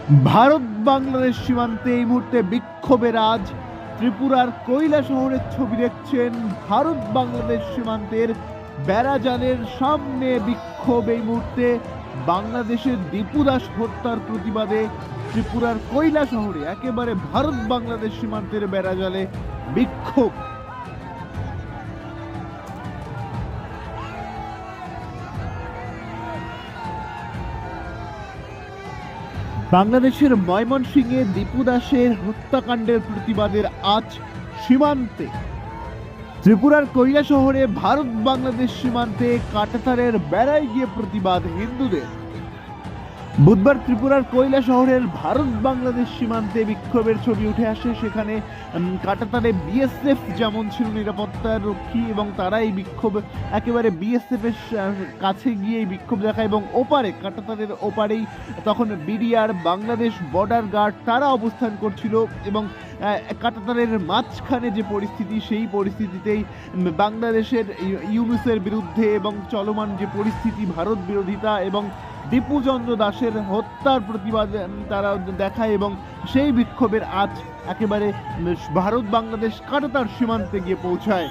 ভারত বাংলাদেশ সীমান্তে এই মুহূর্তে বিক্ষোভের আজ ত্রিপুরার কৈলাসহরের ছবি দেখছেন। ভারত বাংলাদেশ সীমান্তের বেড়াজালের সামনে বিক্ষোভ এই মুহূর্তে। বাংলাদেশের দীপু দাস হত্যার প্রতিবাদে ত্রিপুরার কৈলাসহরে একেবারে ভারত বাংলাদেশ সীমান্তের বেড়াজালে বিক্ষোভ। বাংলাদেশের ময়মনসিংহে দীপু দাসের হত্যাকাণ্ডের প্রতিবাদের আজ সীমান্তে ত্রিপুরার কৈলাসহরে ভারত বাংলাদেশ সীমান্তে কাঁটাতারের বেড়ায় গিয়ে প্রতিবাদ হিন্দুদের। বুধবার ত্রিপুরার কৈলাসহরের ভারত বাংলাদেশ সীমান্তে বিক্ষোভের ছবি উঠে আসে। সেখানে কাঁটাতারে বিএসএফ যেমন ছিল নিরাপত্তার রক্ষী, এবং তারা এই বিক্ষোভ একেবারে বিএসএফ এর কাছে গিয়ে এই বিক্ষোভ দেখায়, এবং ওপারে কাঁটাতারের ওপারেই তখন বিডিআর বাংলাদেশ বর্ডার গার্ড তারা অবস্থান করছিল। এবং কাঁটাতারের মাঝখানে যে পরিস্থিতি, সেই পরিস্থিতিতেই বাংলাদেশের ইউনুসের বিরুদ্ধে এবং চলমান যে পরিস্থিতি, ভারত বিরোধিতা এবং দীপু চন্দ্র দাসের হত্যার প্রতিবাদ তারা দেখায়, এবং সেই বিক্ষোভের আজ একেবারে ভারত বাংলাদেশ কাঁটাতার সীমান্তে গিয়ে পৌঁছায়।